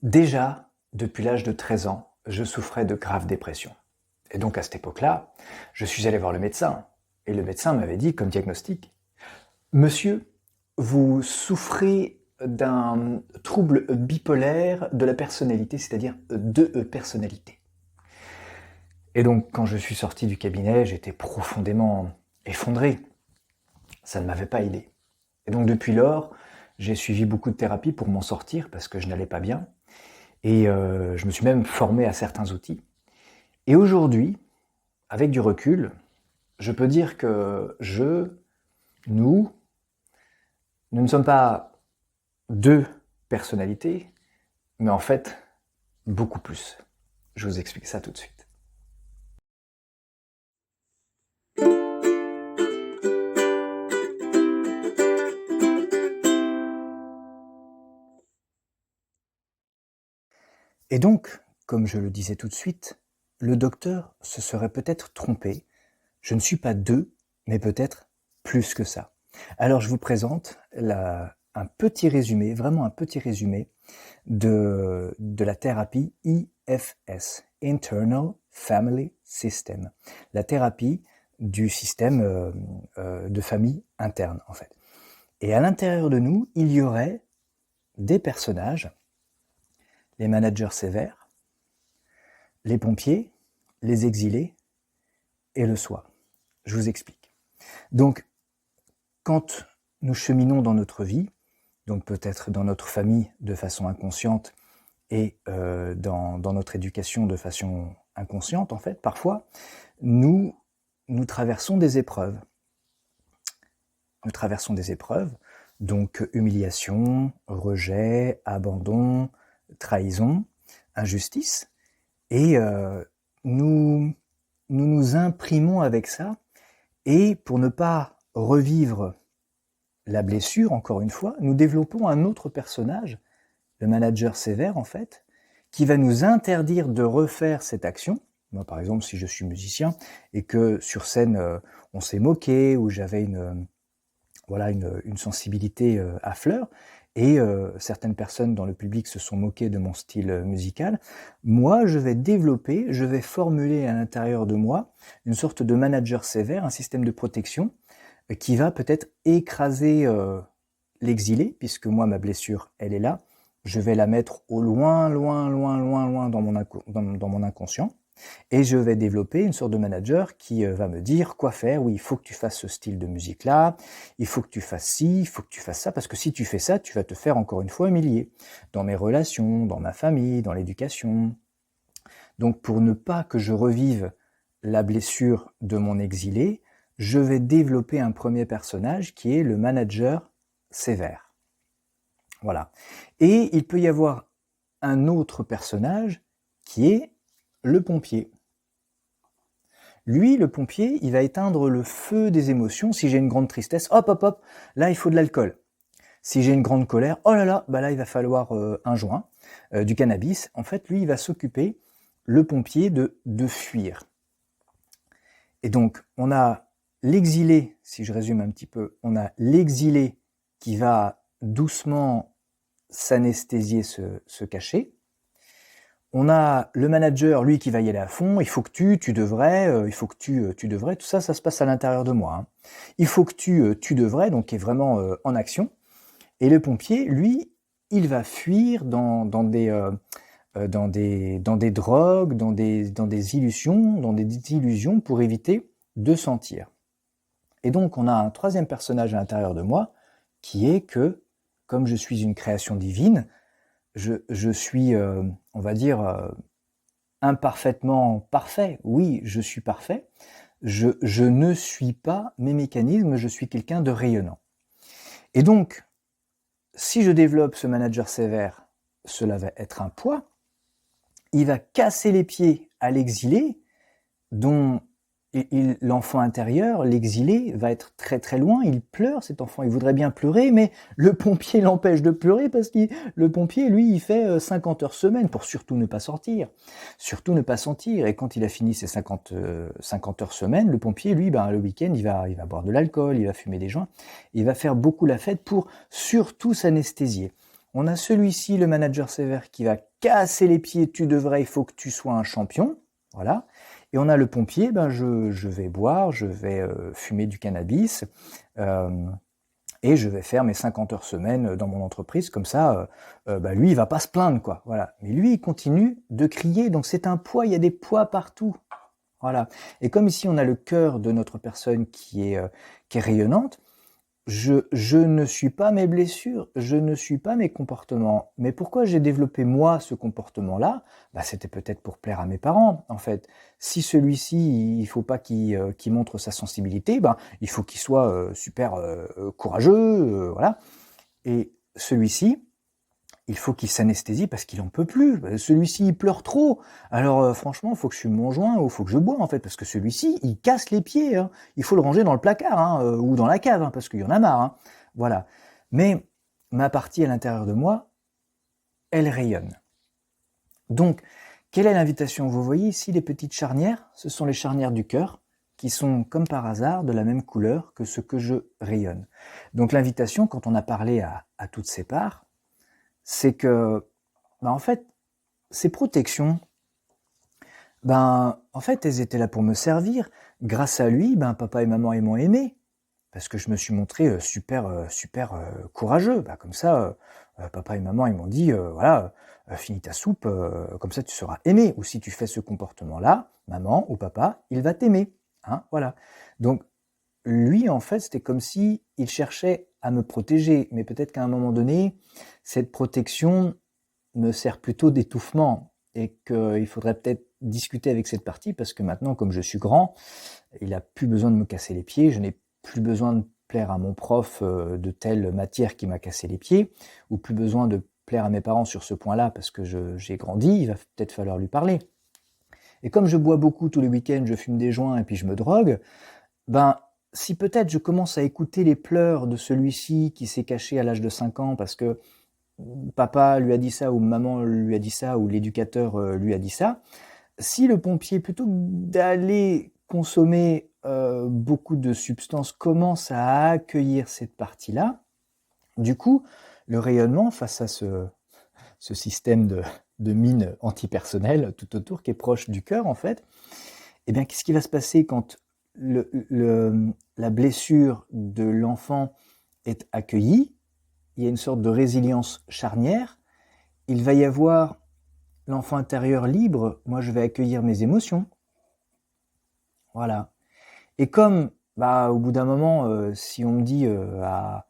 Déjà, depuis l'âge de 13 ans, je souffrais de grave dépression. Et donc à cette époque-là, je suis allé voir le médecin. Et le médecin m'avait dit comme diagnostic: Monsieur, vous souffrez d'un trouble bipolaire de la personnalité, c'est-à-dire deux personnalités. Et donc quand je suis sorti du cabinet, j'étais profondément effondré. Ça ne m'avait pas aidé. Et donc depuis lors, j'ai suivi beaucoup de thérapies pour m'en sortir parce que je n'allais pas bien. Et je me suis même formé à certains outils. Et aujourd'hui, avec du recul, je peux dire que nous ne sommes pas deux personnalités, mais en fait, beaucoup plus. Je vous explique ça tout de suite. Et donc, comme je le disais tout de suite, le docteur se serait peut-être trompé. Je ne suis pas deux, mais peut-être plus que ça. Alors je vous présente un petit résumé, vraiment un petit résumé de la thérapie IFS, Internal Family System, la thérapie du système de famille interne en fait. Et à l'intérieur de nous, il y aurait des personnages, les managers sévères, les pompiers, les exilés et le soi. Je vous explique. Donc, quand nous cheminons dans notre vie, donc peut-être dans notre famille de façon inconsciente et dans notre éducation de façon inconsciente en fait, parfois, nous traversons des épreuves. Nous traversons des épreuves, donc humiliation, rejet, abandon, trahison, injustice, et nous imprimons avec ça, et pour ne pas revivre la blessure, encore une fois, nous développons un autre personnage, le manager sévère en fait, qui va nous interdire de refaire cette action. Moi, par exemple, si je suis musicien et que sur scène, on s'est moqué, ou j'avais une sensibilité à fleur, et certaines personnes dans le public se sont moquées de mon style musical, moi, je vais formuler à l'intérieur de moi une sorte de manager sévère, un système de protection qui va peut-être écraser l'exilé, puisque moi, ma blessure, elle est là. Je vais la mettre au loin dans mon inconscient, et je vais développer une sorte de manager qui va me dire quoi faire. Oui, il faut que tu fasses ce style de musique-là, il faut que tu fasses ci, il faut que tu fasses ça, parce que si tu fais ça, tu vas te faire encore une fois humilier. Dans mes relations, dans ma famille, dans l'éducation. Donc pour ne pas que je revive la blessure de mon exilé, je vais développer un premier personnage qui est le manager sévère. Voilà. Et il peut y avoir un autre personnage qui est le pompier. Lui, le pompier, il va éteindre le feu des émotions. Si j'ai une grande tristesse, hop, là il faut de l'alcool. Si j'ai une grande colère, oh là là, bah là il va falloir un joint, du cannabis. En fait, lui, il va s'occuper, le pompier, de fuir. Et donc, on a l'exilé, si je résume un petit peu, on a l'exilé qui va doucement s'anesthésier, se cacher. On a le manager, lui, qui va y aller à fond. Il faut que tu devrais, il faut que tu devrais. Tout ça, ça se passe à l'intérieur de moi. Hein. Il faut que tu devrais, donc qui est vraiment en action. Et le pompier, lui, il va fuir dans des drogues, dans des illusions pour éviter de sentir. Et donc, on a un troisième personnage à l'intérieur de moi qui est que, comme je suis une création divine, je suis, on va dire, imparfaitement parfait. Oui, je suis parfait. Je ne suis pas mes mécanismes, je suis quelqu'un de rayonnant. Et donc, si je développe ce manager sévère, cela va être un poids. Il va casser les pieds à l'exilé, dont l'enfant intérieur, l'exilé, va être très très loin. Il pleure, cet enfant, il voudrait bien pleurer, mais le pompier l'empêche de pleurer parce que le pompier, lui, il fait 50 heures semaine pour surtout ne pas sortir. Surtout ne pas sentir. Et quand il a fini ses 50 heures semaine, le pompier, lui, le week-end, il va boire de l'alcool, il va fumer des joints, il va faire beaucoup la fête pour surtout s'anesthésier. On a celui-ci, le manager sévère, qui va casser les pieds, tu devrais, il faut que tu sois un champion. Voilà. Et on a le pompier, je vais boire, je vais fumer du cannabis, et je vais faire mes 50 heures semaine dans mon entreprise, comme ça, lui, il va pas se plaindre, quoi. Voilà. Mais lui, il continue de crier, donc c'est un poids, il y a des poids partout. Voilà. Et comme ici, on a le cœur de notre personne qui est rayonnante, je ne suis pas mes blessures, je ne suis pas mes comportements. Mais pourquoi j'ai développé moi ce comportement-là ? C'était peut-être pour plaire à mes parents, en fait. Si celui-ci, il faut pas qu'il montre sa sensibilité, il faut qu'il soit super courageux, voilà. Et celui-ci, il faut qu'il s'anesthésie parce qu'il en peut plus. Celui-ci, il pleure trop. Alors franchement, il faut que je fume mon joint ou il faut que je bois, en fait, parce que celui-ci, il casse les pieds. Hein. Il faut le ranger dans le placard ou dans la cave, parce qu'il y en a marre. Hein. Voilà. Mais ma partie à l'intérieur de moi, elle rayonne. Donc, quelle est l'invitation ? Vous voyez ici les petites charnières ? Ce sont les charnières du cœur qui sont, comme par hasard, de la même couleur que ce que je rayonne. Donc l'invitation, quand on a parlé à toutes ces parts, c'est que, en fait, ces protections, en fait, elles étaient là pour me servir. Grâce à lui, papa et maman, ils m'ont aimé. Parce que je me suis montré super courageux. Comme ça, papa et maman, ils m'ont dit, voilà, finis ta soupe, comme ça tu seras aimé. Ou si tu fais ce comportement-là, maman ou papa, il va t'aimer. Hein, voilà. Donc, lui, en fait, c'était comme si il cherchait à me protéger. Mais peut-être qu'à un moment donné, cette protection me sert plutôt d'étouffement et qu'il faudrait peut-être discuter avec cette partie parce que maintenant, comme je suis grand, il n'a plus besoin de me casser les pieds, je n'ai plus besoin de plaire à mon prof de telle matière qui m'a cassé les pieds, ou plus besoin de plaire à mes parents sur ce point-là parce que j'ai grandi, il va peut-être falloir lui parler. Et comme je bois beaucoup tous les week-ends, je fume des joints et puis je me drogue, si peut-être je commence à écouter les pleurs de celui-ci qui s'est caché à l'âge de 5 ans parce que papa lui a dit ça, ou maman lui a dit ça, ou l'éducateur lui a dit ça, si le pompier, plutôt que d'aller consommer beaucoup de substances, commence à accueillir cette partie-là, du coup, le rayonnement face à ce système de mine antipersonnelle tout autour, qui est proche du cœur en fait, qu'est-ce qui va se passer quand la blessure de l'enfant est accueillie ? Il y a une sorte de résilience charnière, il va y avoir l'enfant intérieur libre, moi je vais accueillir mes émotions. Voilà. Et comme, au bout d'un moment, si on me dit à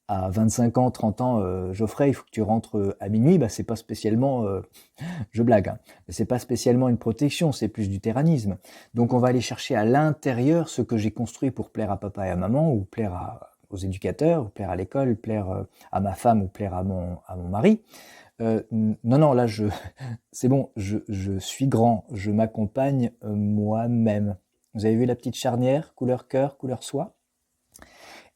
25 ans, 30 ans, Geoffrey, il faut que tu rentres à minuit, c'est pas spécialement, je blague, hein, mais c'est pas spécialement une protection, c'est plus du terranisme. Donc on va aller chercher à l'intérieur ce que j'ai construit pour plaire à papa et à maman, ou plaire aux éducateurs, ou plaire à l'école, plaire à ma femme, ou plaire à mon mari. Non, là, c'est bon, je suis grand, je m'accompagne moi-même. Vous avez vu la petite charnière, couleur cœur, couleur soie ?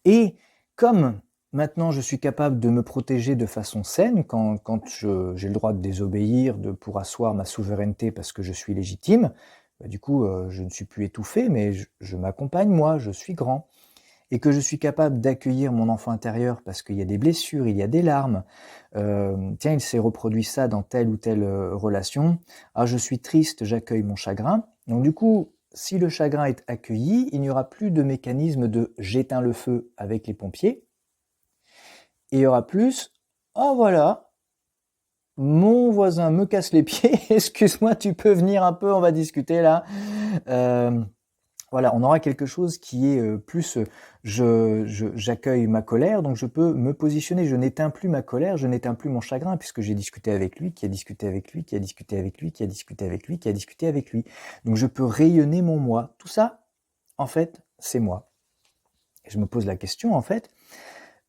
Et comme maintenant je suis capable de me protéger de façon saine, quand j'ai le droit de désobéir, pour asseoir ma souveraineté parce que je suis légitime, du coup, je ne suis plus étouffé, mais je m'accompagne moi, je suis grand. Et que je suis capable d'accueillir mon enfant intérieur parce qu'il y a des blessures, il y a des larmes. Tiens, il s'est reproduit ça dans telle ou telle relation. Ah, je suis triste, j'accueille mon chagrin. Donc du coup, si le chagrin est accueilli, il n'y aura plus de mécanisme de j'éteins le feu avec les pompiers. Et il y aura plus, oh voilà, mon voisin me casse les pieds, excuse-moi, tu peux venir un peu, on va discuter là. Voilà, on aura quelque chose qui est plus, j'accueille ma colère, donc je peux me positionner, je n'éteins plus ma colère, je n'éteins plus mon chagrin, puisque j'ai discuté avec lui, qui a discuté avec lui, qui a discuté avec lui, qui a discuté avec lui, qui a discuté avec lui. Donc je peux rayonner mon moi. Tout ça, en fait, c'est moi. Et je me pose la question, en fait,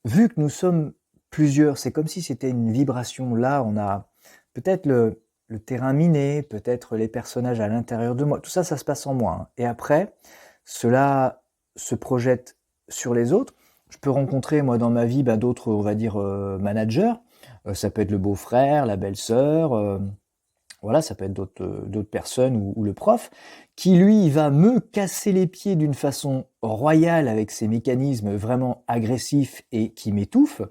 vu que nous sommes plusieurs, c'est comme si c'était une vibration. Là, on a peut-être le terrain miné, peut-être les personnages à l'intérieur de moi, tout ça, ça se passe en moi. Hein. Et après, cela se projette sur les autres. Je peux rencontrer, moi, dans ma vie, d'autres, on va dire, managers. Ça peut être le beau-frère, la belle-sœur, voilà, ça peut être d'autres personnes ou le prof, qui, lui, va me casser les pieds d'une façon royale avec ses mécanismes vraiment agressifs et qui m'étouffent.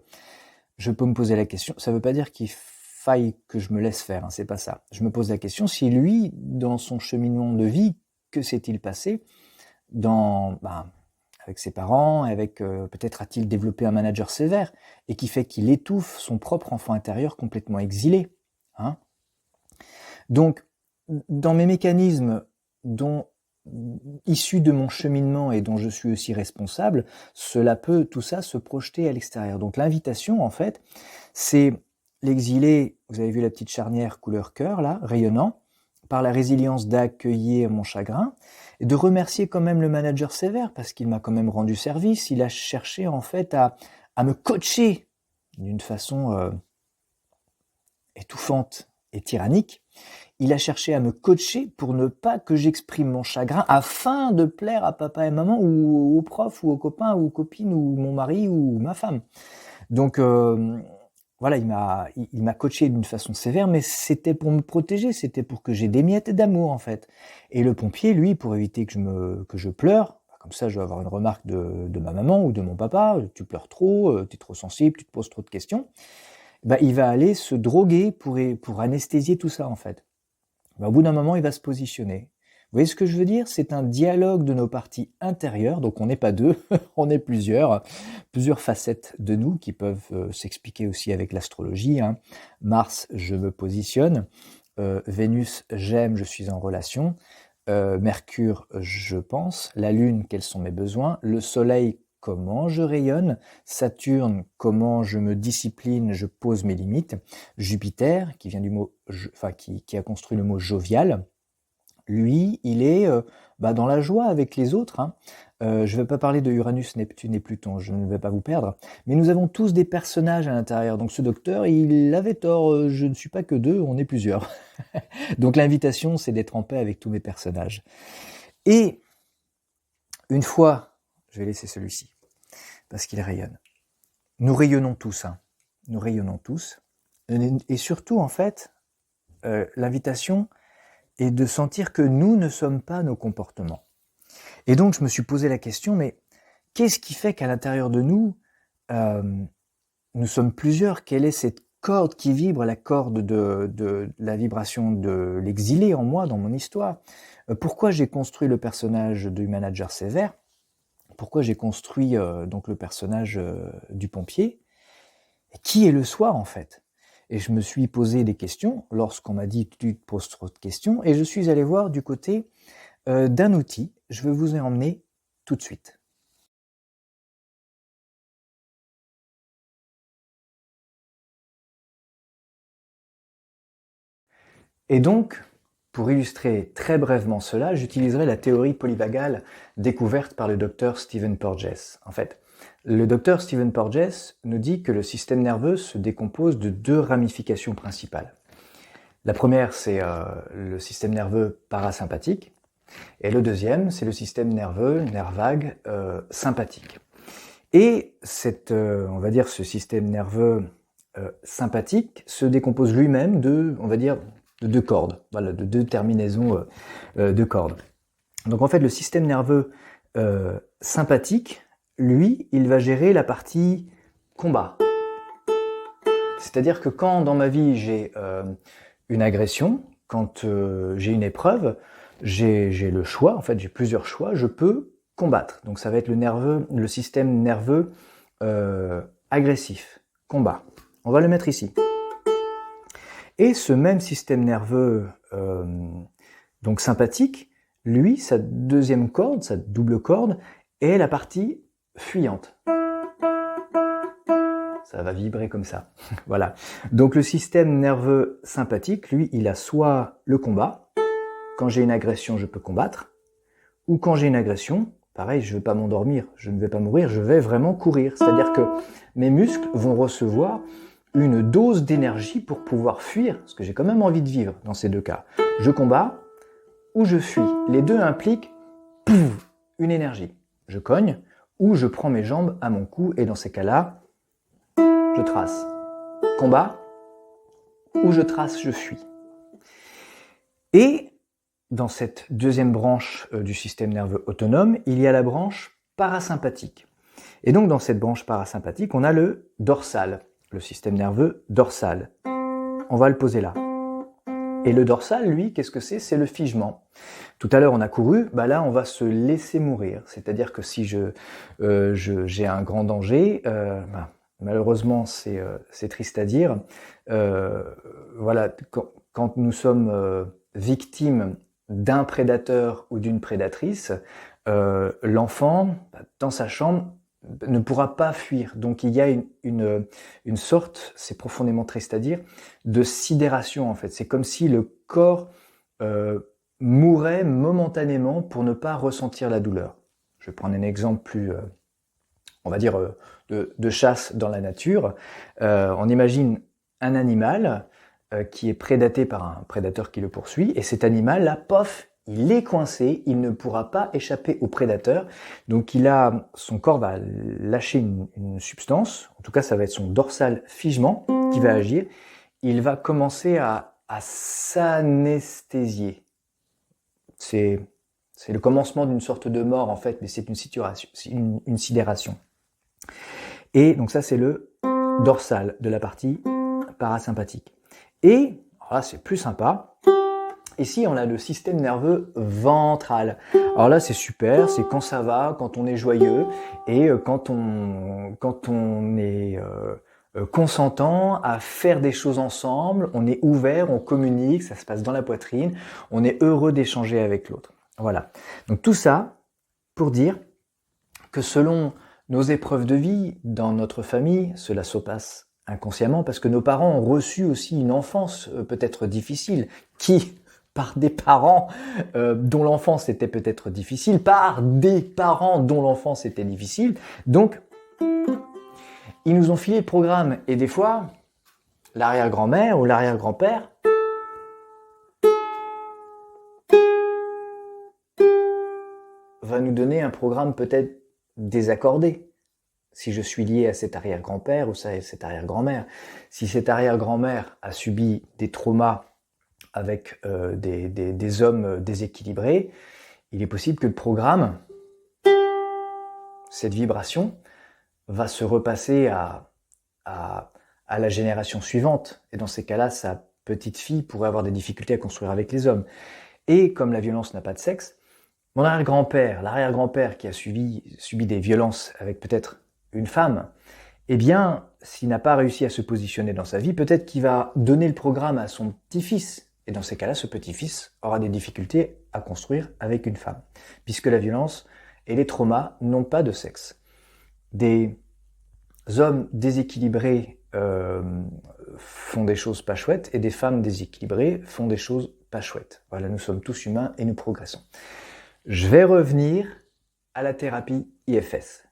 je peux me poser la question, ça veut pas dire qu'il faille que je me laisse faire, hein, c'est pas ça. Je me pose la question, si lui, dans son cheminement de vie, que s'est-il passé avec ses parents, peut-être a-t-il développé un manager sévère, et qui fait qu'il étouffe son propre enfant intérieur complètement exilé, hein. Donc, dans mes mécanismes issus de mon cheminement et dont je suis aussi responsable, tout ça se projeter à l'extérieur. Donc l'invitation, en fait, c'est l'exilé, vous avez vu la petite charnière couleur cœur, là, rayonnant, par la résilience d'accueillir mon chagrin, et de remercier quand même le manager sévère, parce qu'il m'a quand même rendu service, il a cherché en fait à me coacher d'une façon étouffante et tyrannique. Il a cherché à me coacher pour ne pas que j'exprime mon chagrin afin de plaire à papa et maman ou aux profs ou aux copains ou aux copines ou mon mari ou ma femme. Donc voilà, il m'a coaché d'une façon sévère, mais c'était pour me protéger, c'était pour que j'ai des miettes d'amour en fait. Et le pompier, lui, pour éviter que je pleure, comme ça je vais avoir une remarque de ma maman ou de mon papa, tu pleures trop, tu es trop sensible, tu te poses trop de questions, il va aller se droguer pour anesthésier tout ça en fait. Au bout d'un moment, il va se positionner. Vous voyez ce que je veux dire? C'est un dialogue de nos parties intérieures, donc on n'est pas deux, on est plusieurs facettes de nous qui peuvent s'expliquer aussi avec l'astrologie, hein. Mars, je me positionne, Vénus, j'aime, je suis en relation, Mercure, je pense, la Lune, quels sont mes besoins, le Soleil, comment je rayonne, Saturne, comment je me discipline, je pose mes limites, Jupiter, qui vient du mot, qui a construit le mot jovial, lui, il est dans la joie avec les autres, hein. Je ne vais pas parler de Uranus, Neptune et Pluton, je ne vais pas vous perdre, mais nous avons tous des personnages à l'intérieur, donc ce docteur, il avait tort, je ne suis pas que deux, on est plusieurs. Donc l'invitation, c'est d'être en paix avec tous mes personnages. Et une fois, je vais laisser celui-ci, parce qu'il rayonne. Nous rayonnons tous, hein. Nous rayonnons tous. Et surtout, en fait, l'invitation est de sentir que nous ne sommes pas nos comportements. Et donc, je me suis posé la question, mais qu'est-ce qui fait qu'à l'intérieur de nous, nous sommes plusieurs? Quelle est cette corde qui vibre, la corde de la vibration de l'exilé en moi, dans mon histoire? Pourquoi j'ai construit le personnage du manager sévère? Pourquoi j'ai construit donc le personnage du pompier? Et qui est le soi en fait? Et je me suis posé des questions lorsqu'on m'a dit tu te poses trop de questions, et je suis allé voir du côté d'un outil. Je vais vous y emmener tout de suite. Et donc, pour illustrer très brièvement cela, j'utiliserai la théorie polyvagale découverte par le docteur Stephen Porges. En fait, le docteur Stephen Porges nous dit que le système nerveux se décompose de deux ramifications principales. La première, c'est le système nerveux parasympathique, et le deuxième, c'est le système nerveux, nerf vague, sympathique. Et on va dire, ce système nerveux sympathique se décompose lui-même de deux cordes, voilà, de deux terminaisons de cordes. Donc en fait, le système nerveux sympathique, lui, il va gérer la partie combat. C'est-à-dire que quand dans ma vie j'ai une agression, quand j'ai une épreuve, j'ai le choix, en fait j'ai plusieurs choix, je peux combattre. Donc ça va être le système nerveux agressif, combat. On va le mettre ici. Et ce même système nerveux donc sympathique, lui, sa deuxième corde, sa double corde, est la partie fuyante. Ça va vibrer comme ça. Voilà. Donc le système nerveux sympathique, lui, il a soit le combat, quand j'ai une agression, je peux combattre, ou quand j'ai une agression, pareil, je ne vais pas m'endormir, je ne vais pas mourir, je vais vraiment courir. C'est-à-dire que mes muscles vont recevoir une dose d'énergie pour pouvoir fuir, parce que j'ai quand même envie de vivre dans ces deux cas. Je combats ou je fuis. Les deux impliquent une énergie. Je cogne ou je prends mes jambes à mon cou, et dans ces cas-là, je trace. Combat ou je trace, je fuis. Et dans cette deuxième branche du système nerveux autonome, il y a la branche parasympathique. Et donc dans cette branche parasympathique, on a le dorsal. le système nerveux dorsal. On va le poser là. Et le dorsal, lui, qu'est-ce que c'est? C'est le figement. Tout à l'heure, on a couru, là, on va se laisser mourir. C'est-à-dire que si j'ai un grand danger, malheureusement, c'est triste à dire. Voilà, quand nous sommes victimes d'un prédateur ou d'une prédatrice, l'enfant, dans sa chambre, ne pourra pas fuir. Donc il y a une sorte, c'est profondément triste à dire, de sidération en fait. C'est comme si le corps mourait momentanément pour ne pas ressentir la douleur. Je vais prendre un exemple plus, on va dire, de chasse dans la nature. On imagine un animal qui est prédaté par un prédateur qui le poursuit, et cet animal-là, pof, il est coincé, il ne pourra pas échapper au prédateur, donc son corps va lâcher une substance, en tout cas ça va être son dorsal figement qui va agir, il va commencer à s'anesthésier. C'est le commencement d'une sorte de mort en fait, mais c'est une sidération. Et donc ça c'est le dorsal de la partie parasympathique. Et là c'est plus sympa. Ici, on a le système nerveux ventral. Alors là, c'est super, c'est quand ça va, quand on est joyeux et quand on est consentant à faire des choses ensemble, on est ouvert, on communique, ça se passe dans la poitrine, on est heureux d'échanger avec l'autre. Voilà. Donc tout ça pour dire que selon nos épreuves de vie dans notre famille, cela se passe inconsciemment parce que nos parents ont reçu aussi une enfance peut-être difficile par des parents dont l'enfance était peut-être difficile, par des parents dont l'enfance était difficile. Donc, ils nous ont filé le programme. Et des fois, l'arrière-grand-mère ou l'arrière-grand-père va nous donner un programme peut-être désaccordé. Si je suis lié à cet arrière-grand-père ou à cette arrière-grand-mère. Si cette arrière-grand-mère a subi des traumas avec des hommes déséquilibrés, il est possible que le programme, cette vibration, va se repasser à la génération suivante. Et dans ces cas-là, sa petite fille pourrait avoir des difficultés à construire avec les hommes. Et comme la violence n'a pas de sexe, mon arrière-grand-père, l'arrière-grand-père qui a subi des violences avec peut-être une femme, eh bien, s'il n'a pas réussi à se positionner dans sa vie, peut-être qu'il va donner le programme à son petit-fils. Et dans ces cas-là, ce petit-fils aura des difficultés à construire avec une femme, puisque la violence et les traumas n'ont pas de sexe. Des hommes déséquilibrés font des choses pas chouettes, et des femmes déséquilibrées font des choses pas chouettes. Voilà, nous sommes tous humains et nous progressons. Je vais revenir à la thérapie IFS.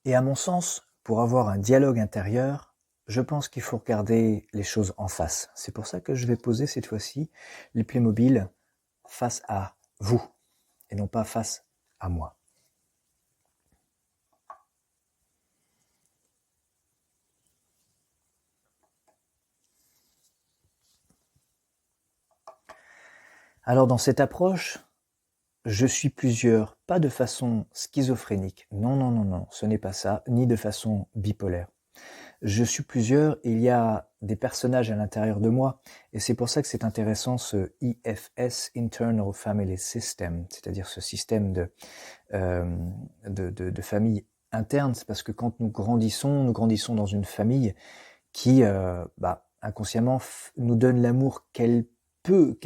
Et à mon sens, pour avoir un dialogue intérieur, je pense qu'il faut regarder les choses en face. C'est pour ça que je vais poser cette fois-ci les Playmobil face à vous et non pas face à moi. Alors dans cette approche, je suis plusieurs, pas de façon schizophrénique, non, ce n'est pas ça, ni de façon bipolaire. Je suis plusieurs, il y a des personnages à l'intérieur de moi, et c'est pour ça que c'est intéressant ce IFS, Internal Family System, c'est-à-dire ce système de famille interne, c'est parce que quand nous grandissons dans une famille qui, inconsciemment nous donne l'amour qu'elle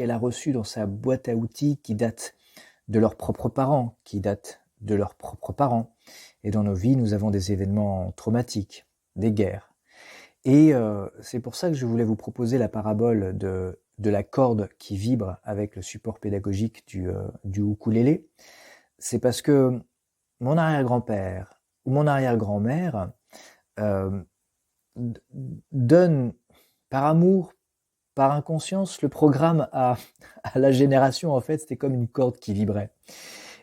a reçu dans sa boîte à outils qui date de leurs propres parents, qui date de leurs propres parents. Et dans nos vies, nous avons des événements traumatiques, des guerres. Et c'est pour ça que je voulais vous proposer la parabole de la corde qui vibre avec le support pédagogique du ukulélé. C'est parce que mon arrière-grand-père ou mon arrière-grand-mère donne par amour, par inconscience, le programme à la génération. En fait, c'était comme une corde qui vibrait.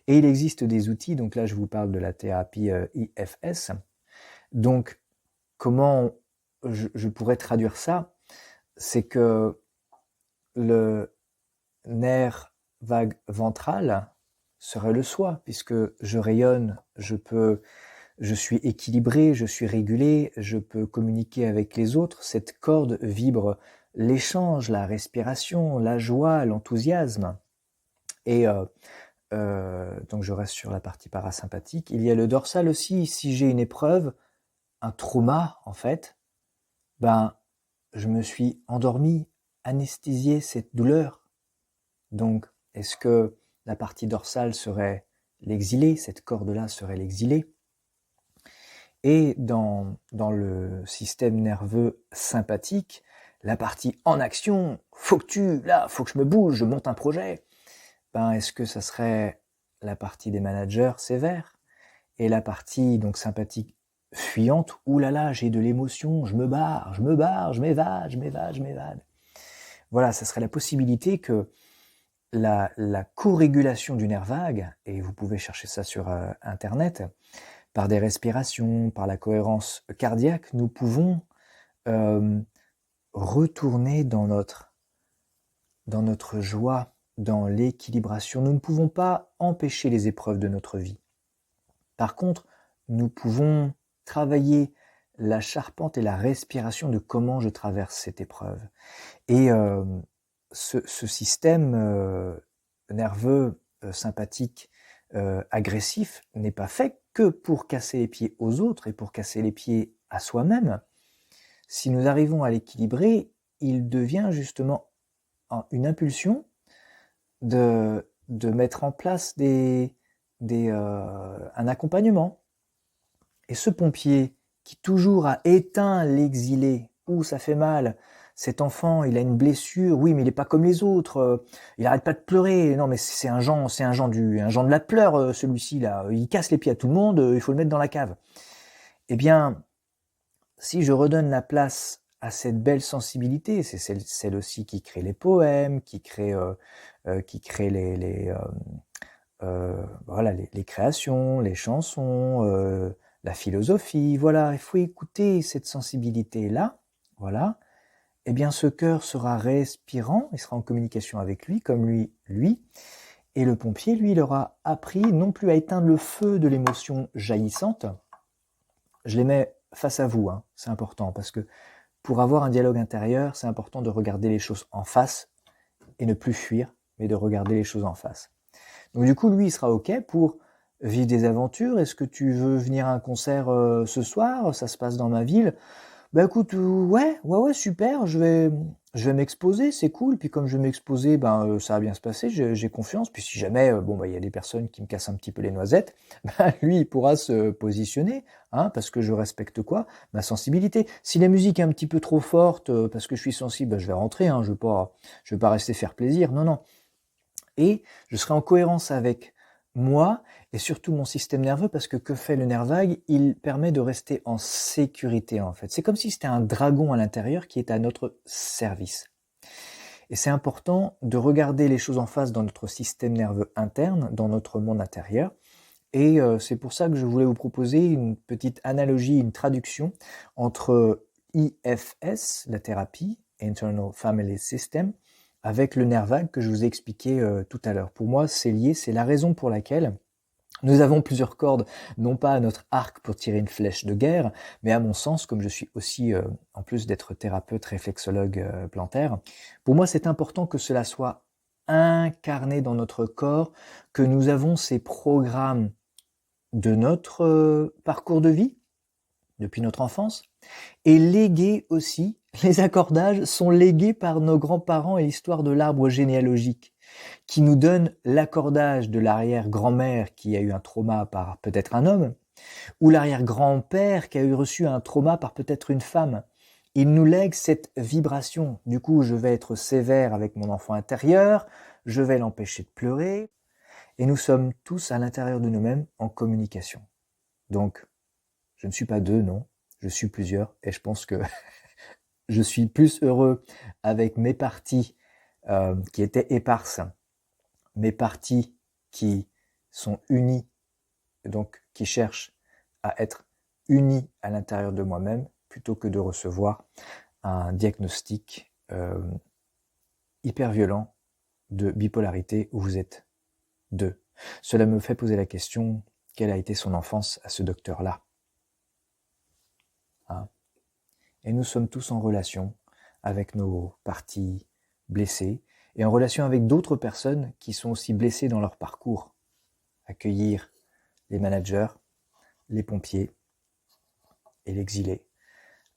Et il existe des outils, donc là je vous parle de la thérapie IFS. Donc comment je pourrais traduire ça? C'est que le nerf vague ventral serait le soi, puisque je rayonne, je suis équilibré, je suis régulé, je peux communiquer avec les autres. Cette corde vibre l'échange, la respiration, la joie, l'enthousiasme. Et donc je reste sur la partie parasympathique. Il y a le dorsal aussi. Si j'ai une épreuve, un trauma en fait, je me suis endormi, anesthésié cette douleur. Donc est-ce que la partie dorsale serait l'exilé, cette corde-là serait l'exilé? Et dans le système nerveux sympathique, la partie en action, faut que je me bouge, je monte un projet. Est-ce que ça serait la partie des managers sévères et la partie donc sympathique fuyante, oulala, j'ai de l'émotion, je m'évade. Voilà, ça serait la possibilité que la co-régulation du nerf vague, et vous pouvez chercher ça sur internet, par des respirations, par la cohérence cardiaque, nous pouvons retourner dans notre joie, dans l'équilibration. Nous ne pouvons pas empêcher les épreuves de notre vie. Par contre, nous pouvons travailler la charpente et la respiration de comment je traverse cette épreuve. Et ce système nerveux, sympathique, agressif n'est pas fait que pour casser les pieds aux autres et pour casser les pieds à soi-même. Si nous arrivons à l'équilibrer, il devient justement une impulsion de mettre en place un accompagnement. Et ce pompier qui toujours a éteint l'exilé, ça fait mal, cet enfant, il a une blessure, oui, mais il n'est pas comme les autres, il n'arrête pas de pleurer, non, mais c'est un Jean de la pleure, celui-ci, là, il casse les pieds à tout le monde, il faut le mettre dans la cave. Eh bien, si je redonne la place à cette belle sensibilité, c'est celle aussi qui crée les poèmes, qui crée les créations, les chansons, la philosophie, voilà, il faut écouter cette sensibilité-là, voilà, eh bien ce cœur sera respirant, il sera en communication avec lui, comme lui, et le pompier, lui, il aura appris non plus à éteindre le feu de l'émotion jaillissante. Je les mets face à vous, c'est important, parce que pour avoir un dialogue intérieur, c'est important de regarder les choses en face, et ne plus fuir, mais de regarder les choses en face. Donc du coup, lui, il sera OK pour vivre des aventures. Est-ce que tu veux venir à un concert ce soir? Ça se passe dans ma ville. Écoute, ouais, super, je vais m'exposer, c'est cool. Puis comme je vais m'exposer, ça va bien se passer, j'ai confiance. Puis si jamais, il y a des personnes qui me cassent un petit peu les noisettes, lui, il pourra se positionner, parce que je respecte quoi? Ma sensibilité. Si la musique est un petit peu trop forte, parce que je suis sensible, je vais rentrer, je vais pas rester faire plaisir. Non. Et je serai en cohérence avec moi et surtout mon système nerveux, parce que fait le nerf vague? Il permet de rester en sécurité en fait. C'est comme si c'était un dragon à l'intérieur qui est à notre service. Et c'est important de regarder les choses en face dans notre système nerveux interne, dans notre monde intérieur. Et c'est pour ça que je voulais vous proposer une petite analogie, une traduction entre IFS, la thérapie, Internal Family System, avec le nerf vague que je vous ai expliqué tout à l'heure. Pour moi, c'est lié, c'est la raison pour laquelle nous avons plusieurs cordes, non pas à notre arc pour tirer une flèche de guerre, mais à mon sens, comme je suis aussi, en plus d'être thérapeute, réflexologue plantaire, pour moi c'est important que cela soit incarné dans notre corps, que nous avons ces programmes de notre parcours de vie, depuis notre enfance, et légués aussi. Les accordages sont légués par nos grands-parents et l'histoire de l'arbre généalogique, qui nous donne l'accordage de l'arrière-grand-mère qui a eu un trauma par peut-être un homme, ou l'arrière-grand-père qui a eu reçu un trauma par peut-être une femme. Il nous lègue cette vibration. Du coup, je vais être sévère avec mon enfant intérieur, je vais l'empêcher de pleurer, et nous sommes tous à l'intérieur de nous-mêmes en communication. Donc, je ne suis pas deux, non, je suis plusieurs, et je pense que je suis plus heureux avec mes parties qui étaient éparses, mes parties qui sont unies, donc qui cherchent à être unies à l'intérieur de moi-même, plutôt que de recevoir un diagnostic hyper violent de bipolarité où vous êtes deux. Cela me fait poser la question, quelle a été son enfance à ce docteur-là, hein? Et nous sommes tous en relation avec nos parties blessées et en relation avec d'autres personnes qui sont aussi blessées dans leur parcours. Accueillir les managers, les pompiers et l'exilé,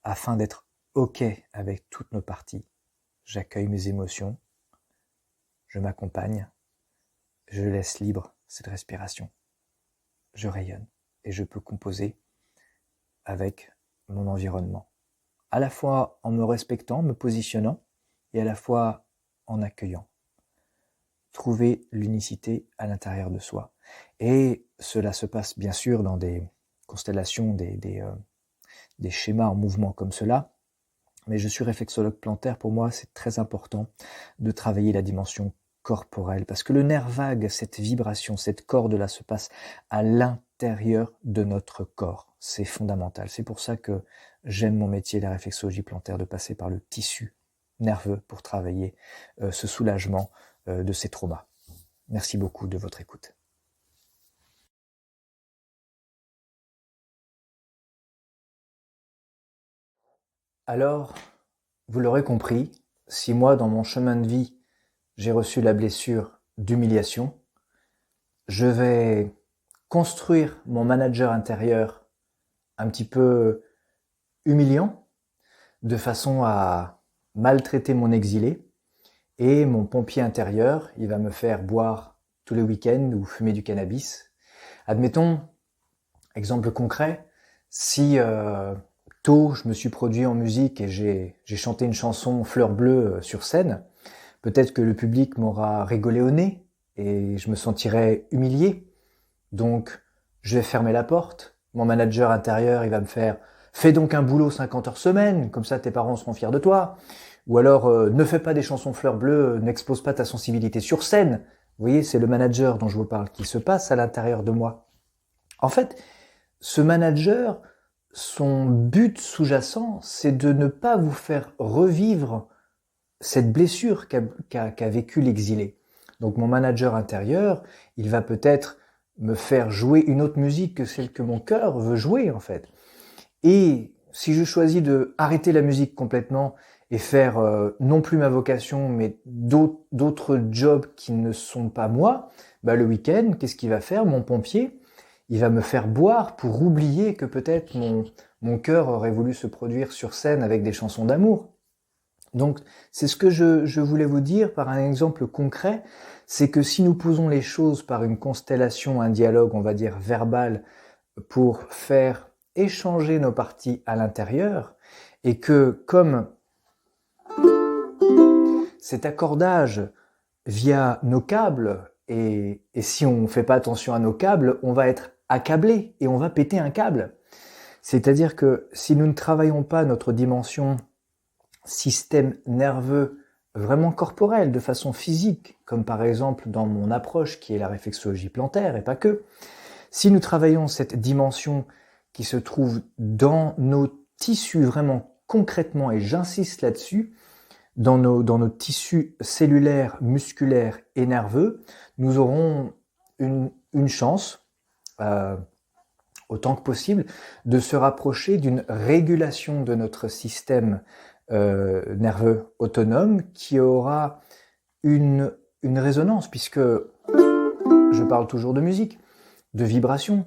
afin d'être OK avec toutes nos parties. J'accueille mes émotions, je m'accompagne, je laisse libre cette respiration. Je rayonne et je peux composer avec mon environnement, à la fois en me respectant, me positionnant, et à la fois en accueillant. Trouver l'unicité à l'intérieur de soi. Et cela se passe bien sûr dans des constellations, des schémas en mouvement comme cela, mais je suis réflexologue plantaire, pour moi c'est très important de travailler la dimension corporelle, parce que le nerf vague, cette vibration, cette corde-là se passe à l'intérieur de notre corps. C'est fondamental. C'est pour ça que j'aime mon métier, la réflexologie plantaire, de passer par le tissu nerveux pour travailler ce soulagement de ces traumas. Merci beaucoup de votre écoute. Alors, vous l'aurez compris, si moi, dans mon chemin de vie, j'ai reçu la blessure d'humiliation, je vais construire mon manager intérieur un petit peu humiliant, de façon à maltraiter mon exilé, et mon pompier intérieur, il va me faire boire tous les week-ends ou fumer du cannabis. Admettons, exemple concret, si tôt je me suis produit en musique et j'ai chanté une chanson Fleur bleue sur scène, peut-être que le public m'aura rigolé au nez et je me sentirai humilié. Donc, je vais fermer la porte. Mon manager intérieur, il va me faire « Fais donc un boulot 50 heures semaine, comme ça tes parents seront fiers de toi. » Ou alors « Ne fais pas des chansons fleurs bleues, n'expose pas ta sensibilité sur scène. » Vous voyez, c'est le manager dont je vous parle qui se passe à l'intérieur de moi. En fait, ce manager, son but sous-jacent, c'est de ne pas vous faire revivre cette blessure qu'a vécu l'exilé. Donc mon manager intérieur, il va peut-être me faire jouer une autre musique que celle que mon cœur veut jouer en fait. Et si je choisis de arrêter la musique complètement et faire non plus ma vocation, mais d'autres jobs qui ne sont pas moi, bah le week-end, qu'est-ce qu'il va faire, mon pompier? Il va me faire boire pour oublier que peut-être mon cœur aurait voulu se produire sur scène avec des chansons d'amour. Donc, c'est ce que je voulais vous dire par un exemple concret, c'est que si nous posons les choses par une constellation, un dialogue, on va dire verbal, pour faire échanger nos parties à l'intérieur, et que comme cet accordage via nos câbles, et si on ne fait pas attention à nos câbles, on va être accablé et on va péter un câble. C'est-à-dire que si nous ne travaillons pas notre dimension système nerveux vraiment corporel, de façon physique, comme par exemple dans mon approche qui est la réflexologie plantaire et pas que, si nous travaillons cette dimension qui se trouve dans nos tissus vraiment concrètement, et j'insiste là-dessus, dans nos tissus cellulaires, musculaires et nerveux, nous aurons une chance, autant que possible, de se rapprocher d'une régulation de notre système nerveux autonome qui aura une résonance, puisque je parle toujours de musique, de vibration,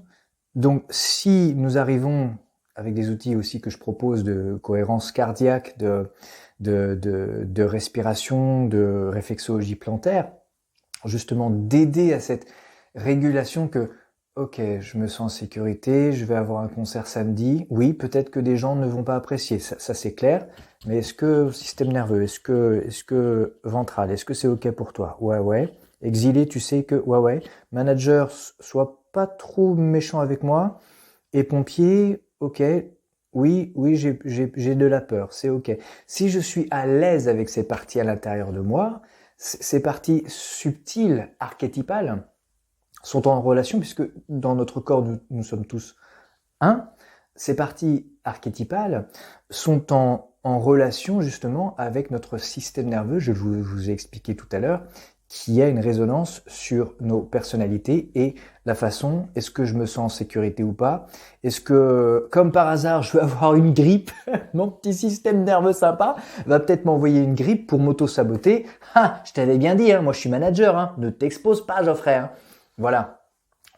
Donc, si nous arrivons, avec des outils aussi que je propose de cohérence cardiaque, de respiration, de réflexologie plantaire, justement d'aider à cette régulation que, ok, je me sens en sécurité, je vais avoir un concert samedi, oui, peut-être que des gens ne vont pas apprécier, ça c'est clair, mais est-ce que système nerveux, est-ce que ventral, est-ce que c'est ok pour toi? Ouais. Exilé, tu sais que, ouais. Manager, sois pas trop méchant avec moi. Et pompier, ok, oui, j'ai de la peur, c'est ok. Si je suis à l'aise avec ces parties à l'intérieur de moi, ces parties subtiles, archétypales, sont en relation, puisque dans notre corps, nous sommes tous un. Ces parties archétypales sont en relation justement avec notre système nerveux, je vous ai expliqué tout à l'heure, qui a une résonance sur nos personnalités et la façon, est-ce que je me sens en sécurité ou pas? Est-ce que, comme par hasard, je vais avoir une grippe? Mon petit système nerveux sympa va peut-être m'envoyer une grippe pour m'auto-saboter. Ah, je t'avais bien dit, hein, moi je suis manager, hein, ne t'expose pas Geoffrey. Hein. Voilà.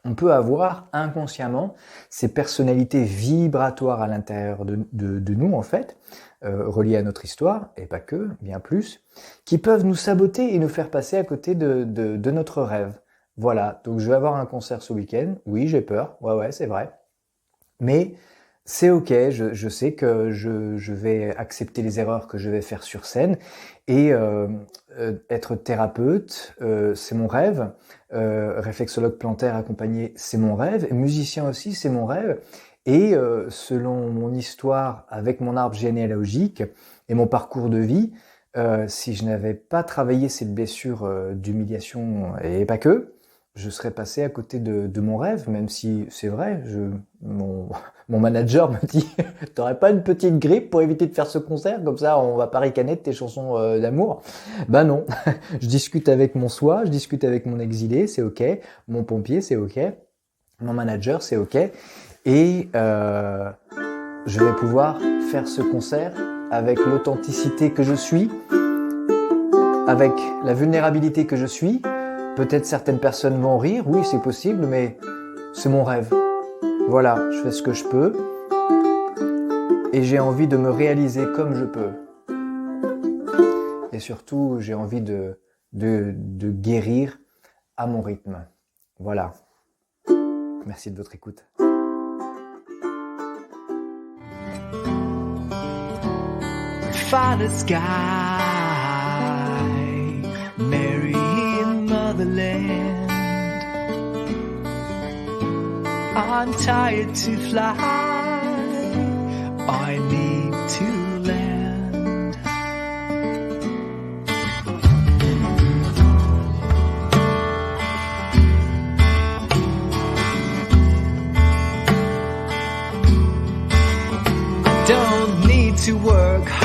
On peut avoir inconsciemment ces personnalités vibratoires à l'intérieur de nous, en fait, reliées à notre histoire, et pas que, bien plus, qui peuvent nous saboter et nous faire passer à côté de notre rêve. Voilà, donc je vais avoir un concert ce week-end, oui, j'ai peur, ouais, c'est vrai, mais c'est ok, je sais que je vais accepter les erreurs que je vais faire sur scène, et être thérapeute, c'est mon rêve, réflexologue plantaire accompagné, c'est mon rêve, et musicien aussi, c'est mon rêve, et selon mon histoire avec mon arbre généalogique et mon parcours de vie, si je n'avais pas travaillé cette blessure d'humiliation, et pas que, je serais passé à côté de mon rêve, même si c'est vrai, mon manager me dit « T'aurais pas une petite grippe pour éviter de faire ce concert? Comme ça, on va pas ricaner de tes chansons d'amour. » Bah non, je discute avec mon soi, je discute avec mon exilé, c'est ok, mon pompier, c'est ok, mon manager, c'est ok, et je vais pouvoir faire ce concert avec l'authenticité que je suis, avec la vulnérabilité que je suis. Peut-être certaines personnes vont rire, oui c'est possible, mais c'est mon rêve. Voilà, je fais ce que je peux et j'ai envie de me réaliser comme je peux. Et surtout, j'ai envie de guérir à mon rythme. Voilà. Merci de votre écoute. Father Sky, Mary in Motherland. I'm tired to fly, I need to land. Don't need to work hard.